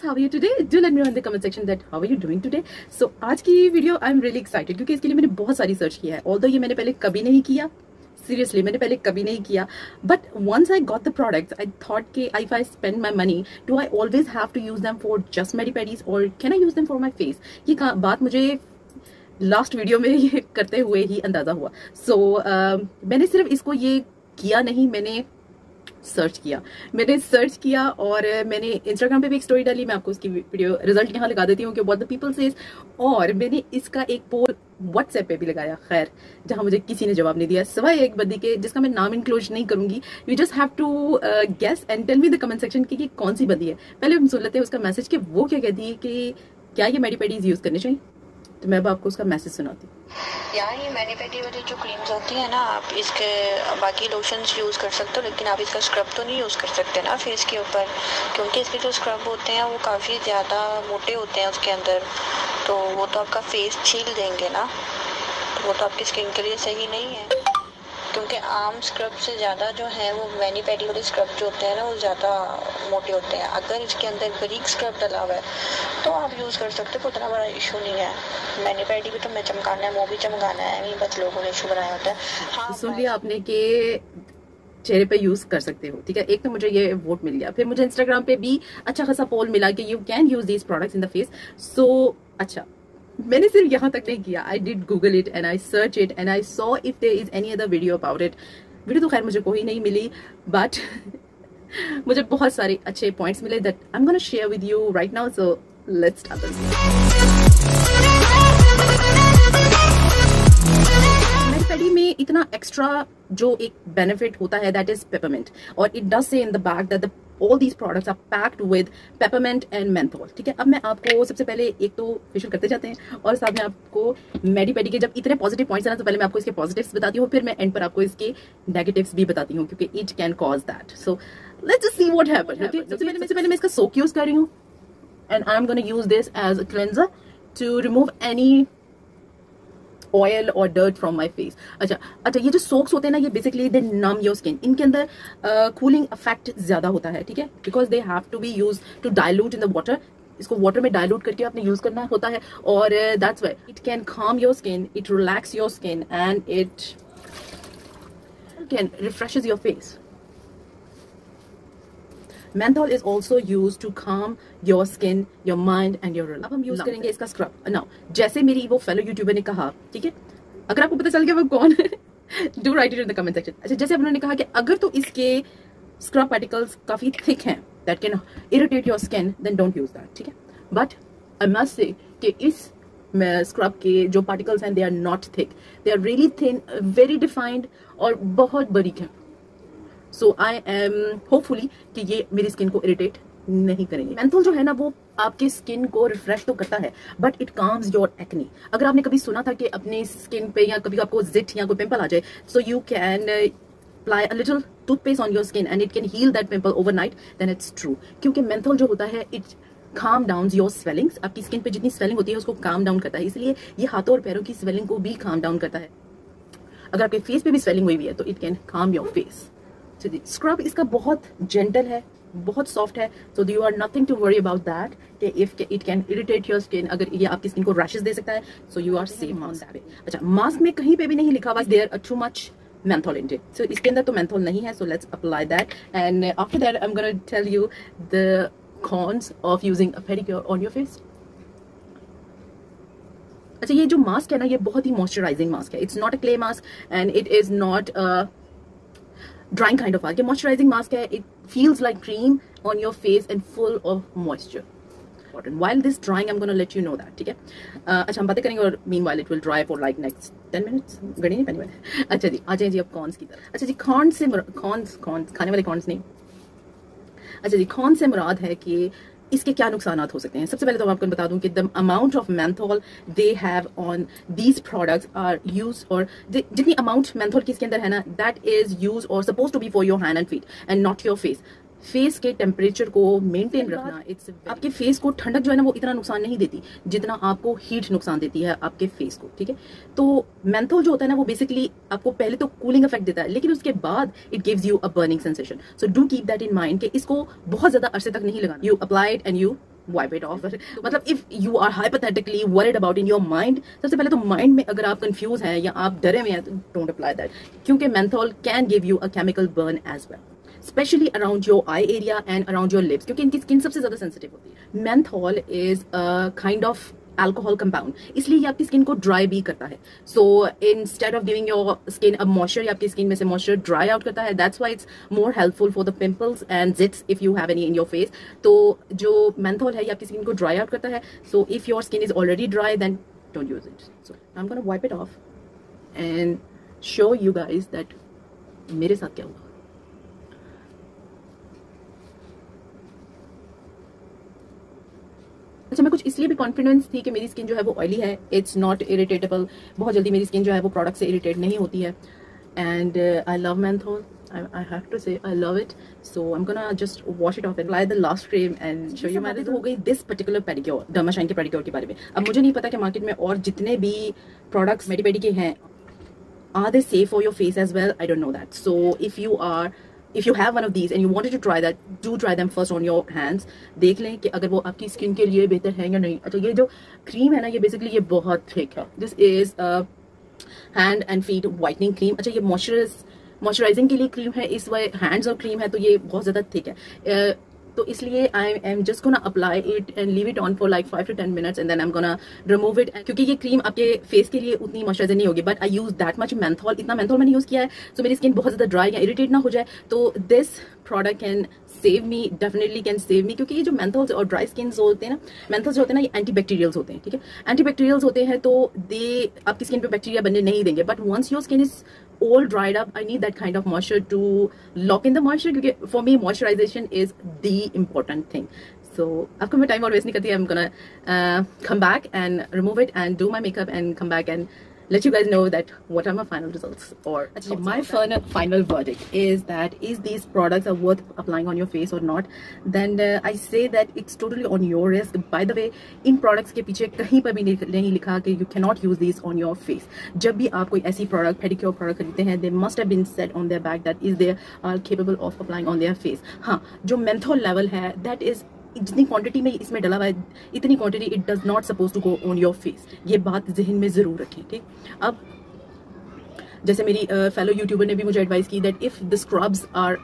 how are you today? Do let me know in the comment section that how are you doing today. So आज की video I am really excited क्योंकि इसके लिए मैंने बहुत सारी सर्च किया है. ऑल्दो ये मैंने पहले कभी नहीं किया, सीरियसली मैंने पहले कभी नहीं किया, but once I got the products I thought कि if I spend my money do I always have to use them for just mani pedis और can I use them for my face. ये बात मुझे last video में ये करते हुए ही अंदाजा हुआ. सो मैंने सिर्फ इसको ये किया नहीं, मैंने सर्च किया और मैंने इंस्टाग्राम पे भी एक स्टोरी डाली. मैं आपको उसकी वीडियो रिजल्ट यहाँ लगा देती हूँ कि व्हाट द पीपल सेज. और मैंने इसका एक पोल व्हाट्सएप पे भी लगाया, खैर जहाँ मुझे किसी ने जवाब नहीं दिया सिवाय एक बंदी के जिसका मैं नाम इंक्लूड नहीं करूंगी. You just have to guess and tell me the comment section कि कौन सी बंदी है. पहले हम सुन लेते हैं उसका मैसेज कि वो क्या कहती है कि क्या ये मेडी पेडीज यूज करने चाहिए. तो मैं अब आपको उसका मैसेज सुनाती हूँ. यार ये मैनी पेडी वाली जो क्रीम्स होती है ना, आप इसके बाकी लोशंस यूज़ कर सकते हो लेकिन आप इसका स्क्रब तो नहीं यूज़ कर सकते ना फेस के ऊपर, क्योंकि इसके जो स्क्रब होते हैं वो काफ़ी ज़्यादा मोटे होते हैं उसके अंदर, तो वो तो आपका फेस छील देंगे ना, तो वो तो आपकी स्किन के लिए सही नहीं है. क्योंकि आम स्क्रब से ज़्यादा जो है वो मैनी पेडी वाले स्क्रब जो होते हैं ना वो ज़्यादा मोटे होते हैं. अगर इसके अंदर बारीक स्क्रब डला हुआ है तो आप यूज़ कर सकते हो, उतना बड़ा इशू नहीं है. मैनी पेडी भी तो मैं चमकाना है, वो भी चमकाना है, नहीं बस लोगों ने इशू बनाया होता है. हाँ सुन लिया आपने कि चेहरे पे यूज कर सकते हो, ठीक है. एक तो मुझे ये वोट मिल गया, फिर मुझे इंस्टाग्राम पे भी अच्छा खासा पोल मिला कि you can use these products in the face. So अच्छा, मैंने सिर्फ यहाँ तक नहीं किया. I did Google it and I search it and I saw if there is any other video about it. Video तो खैर मुझे कोई नहीं मिली, बट मुझे बहुत सारे अच्छे पॉइंट्स मिले that I am gonna share with you right now. So let's start this. मेरी पेडी में इतना एक्स्ट्रा जो एक बेनिफिट होता है दैट इज पेपरमिंट, और इट डज से in the back that all these products are packed with peppermint and menthol. ठीक है, अब मैं आपको सबसे पहले एक तो फेशियल करते जाते हैं और साथ में आपको मेडी पेडी के जब इतने पॉजिटिव पॉइंट्स है ना, तो पहले मैं आपको इसके पॉजिटिव्स बताती हूँ, फिर मैं एंड पर आपको इसके नेगेटिव्स भी बताती हूँ क्योंकि it can cause that. So let's just see what happened. सबसे पहले मैं इसका सोक यूज कर रही हूँ and I am gonna use this as a cleanser to remove any oil और डर्ट फ्रॉम माई फेस. अच्छा ये जो सोक्स होते हैं ना, ये basically they numb your skin. इनके अंदर कूलिंग इफेक्ट ज्यादा होता है, ठीक है, because they have to be use to dilute in the water. इसको वाटर में डायलूट करके आपने यूज करना होता है और that's why it can calm your skin, it relax your skin and it can refreshes your face. Menthol is also used to calm your skin, your mind and your relax. अब हम use करेंगे इसका scrub. Now जैसे मेरी वो fellow YouTuber ने कहा, ठीक है, अगर आपको पता चल गया वो कौन है do write it in the comment section. अच्छा, जैसे उन्होंने कहा कि अगर तो इसके स्क्रब पार्टिकल्स काफी थिक हैं that can irritate your skin, then don't use that, ठीक है. बट आई मस्ट से कि इस स्क्रब के जो पार्टिकल्स हैं they are not thick, they are really thin, very defined और बहुत बारीक है. सो आई एम होपफुली कि ये मेरी स्किन को इरिटेट नहीं करेंगे. मेंथोल जो है ना वो आपकी स्किन को रिफ्रेश तो करता है but it calms your acne. अगर आपने कभी सुना था कि अपनी स्किन पे या कभी आपको जिट या कोई पिंपल आ जाए, so you can apply a little toothpaste on your skin and it can heal that pimple overnight, then it's true. क्योंकि मेंथोल जो होता है it calm down your swellings. आपकी स्किन पे जितनी स्वेलिंग होती है उसको calm down करता है, इसलिए ये हाथों और पैरों की स्वेलिंग को भी calm down करता है. अगर आपके फेस पे भी स्वेलिंग हुई है तो it can calm your face. Scrub इसका बहुत जेंटल है, बहुत सॉफ्ट है, so you are nothing to worry about that कि if it can irritate your skin. अगर ये आपकी स्किन को रैशेस दे सकता है, so you are safe on that. अच्छा, मास्क में कहीं पे भी नहीं लिखा हुआ there too much menthol in it, so इसके अंदर तो menthol नहीं है. So let's apply that and after that I'm gonna tell you the cons of using a pedicure on your face. अच्छा, ये जो मास्क है ना ये बहुत ही मॉइस्चराइजिंग मास्क है. It's not a clay mask and it is not a drying kind of mask. ये moisturizing mask है. It feels like cream on your face and full of moisture. While this drying, I'm gonna let you know that. ठीक है. अच्छा, हम बातें करेंगे और meanwhile it will dry for like next 10 minutes. गड़ी नहीं पहनी मैंने. अच्छा जी, आ जाए जी अब कॉन्स की तरफ. अच्छा जी, कॉन्स खाने वाले कॉन्स नहीं. अच्छा जी, कॉन्स से मुराद है कि इसके क्या नुकसान हो सकते हैं. सबसे पहले तो मैं आपको बता दूं कि the amount of menthol they have on these products are use, और जितनी अमाउंट मेंथोल की इसके अंदर है ना दैट इज यूज और suppose to be for your hand and feet and not your face. Face के टेम्परेचर को मेंटेन रखना, इट्स आपके फेस को ठंडक जो है ना वो इतना नुकसान नहीं देती जितना आपको हीट नुकसान देती है आपके फेस को, ठीक है. तो मेंथोल जो होता है ना वो बेसिकली आपको पहले तो कूलिंग इफेक्ट देता है, लेकिन उसके बाद it gives you a burning sensation. So do keep that in mind कि इसको बहुत ज्यादा अरसे तक नहीं लगाना. You apply it and you wipe it off. मतलब if you are hypothetically worried about in your mind, सबसे पहले तो माइंड में अगर आप कंफ्यूज हैं या आप डरे हुए हैं तो डोंट अप्लाई दैट, क्योंकि menthol can give you a chemical burn as well, specially around your eye area and around your lips, क्योंकि इनकी स्किन सबसे ज्यादा सेंसिटिव होती है। Menthol is a kind of alcohol compound, इसलिए ये आपकी स्किन को ड्राई भी करता है। So instead of giving your skin a moisture, या आपकी स्किन में से मॉइस्चर ड्राई आउट करता है। That's why it's more helpful for the pimples and zits if you have any in your face. तो जो मेंथॉल है ये आपकी स्किन को ड्राई आउट करता है। So if your skin is already dry then don't use it. So I am gonna wipe it off and show you guys that मेरे साथ क्या हुआ। अच्छा, मैं कुछ इसलिए भी कॉन्फिडेंस थी कि मेरी स्किन जो है वो ऑयली है, इट्स नॉट इरिटेटेबल, बहुत जल्दी मेरी स्किन जो है वो प्रोडक्ट से इरिटेट नहीं होती है। And I love menthol, I have to say I love it. So I'm gonna just wash it off and apply the last cream and show you my result. हो गई this particular pedicure, Dermashine के pedicure के बारे में। अब मुझे नहीं पता कि मार्केट में और जितने भी प्रोडक्ट्स मेडी के हैं, are they safe for your face as well? I don't know that. So if you have one of these and you wanted to try that, do try them first on your hands. देख लें कि अगर वो आपकी skin के लिए बेहतर है या नहीं। अच्छा, ये जो क्रीम है ना, ये बेसिकली ये बहुत थिक है। This is hand and feet whitening cream. अच्छा, ये मॉइस्चराइजिंग के लिए क्रीम है, इस वे हैंड्स और क्रीम है तो ये बहुत ज्यादा थिक है। तो इसलिए I am just gonna apply it and leave it on for like 5 to 10 minutes and then I am gonna remove it, क्योंकि ये क्रीम आपके फेस के लिए उतनी मॉइस्चराइजिंग नहीं होगी। But I use that much menthol, इतना मेंथॉल मैंने यूज किया है तो मेरी स्किन बहुत ज्यादा ड्राई या इरिटेट ना हो जाए। तो this product can save me, definitely can save me, क्योंकि ये जो मेंथॉल्स और ड्राई स्किन होते हैं ना, मेंथॉल्स जो होते हैं ना, ये एंटीबैक्टीरियल्स होते हैं। ठीक है, एंटीबैक्टीरियल्स होते हैं तो दे आपकी स्किन पे बैक्टीरिया बनने नहीं देंगे। But once your skin is all dried up, I need that kind of moisture to lock in the moisture, क्योंकि for me moisturization is the important thing. So आपको मैं टाइम और वेस्ट नहीं करती, I'm gonna come back and remove it and do my makeup and come back and let you guys know that what are my final results. Or actually my final verdict is that is these products are worth applying on your face or not. Then I say that it's totally on your risk. By the way, in products के पीछे कहीं पर भी नहीं लिखा कि you cannot use these on your face. जब भी आप कोई ऐसी product, pedicure product खरीदते हैं, they must have been said on their back that is they are capable of applying on their face. हाँ, जो menthol level है, that is जितनी क्वांटिटी में इसमें डला हुआ है, इतनी quantity it does not suppose to go on your face. ये बात जहन में जरूर रखें। ठीक, अब जैसे मेरी फेलो यूट्यूबर ने भी मुझे एडवाइस की that if the scrubs are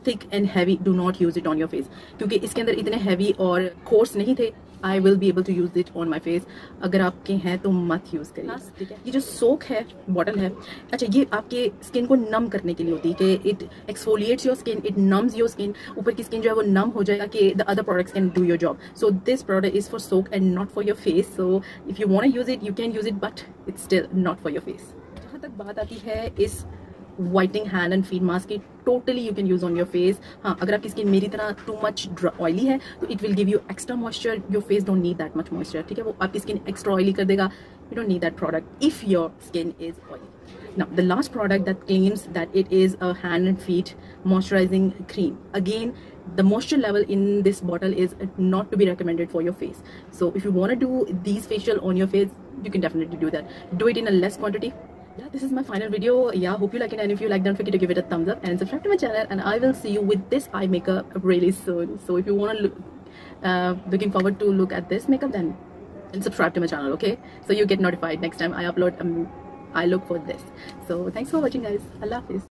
thick and heavy do not use it on your face, क्योंकि इसके अंदर इतने हैवी और कोर्स नहीं थे। I will be able to use it on my face, अगर आपके हैं तो मत यूज करिए। ठीक है, ये जो सोक है बॉटल है, अच्छा ये आपके स्किन को नम करने के लिए होती है कि it exfoliates your skin, it nums your skin, ऊपर की स्किन जो है वो नम हो जाएगा कि the other products can do your job. So this product is for soak and not for your face. So if you want to use it you can use it, but it's still not for your face. जहाँ तक बात आती है इस whitening hand and feet mask की, totally you can use on your face. हाँ, अगर आपकी स्किन मेरी तरह टू मच ऑयली है तो it will give you extra moisture, your face don't need that much moisture. ठीक है, वो आपकी स्किन एक्स्ट्रा ऑयली कर देगा, you don't need that product if your skin is oily. Now the last product that claims that it is a hand and feet moisturizing cream, again the moisture level in this bottle is not to be recommended for your face. So if you want to do these facial on your face, you can definitely do that. Do it in a less quantity. Yeah, this is my final video. Yeah, hope you like it, and if you like, don't forget to give it a thumbs up and subscribe to my channel, and I will see you with this eye makeup really soon. So if you want to looking forward to look at this makeup, then subscribe to my channel, okay, so you get notified next time I upload I look for this. So thanks for watching guys. Allah Hafiz.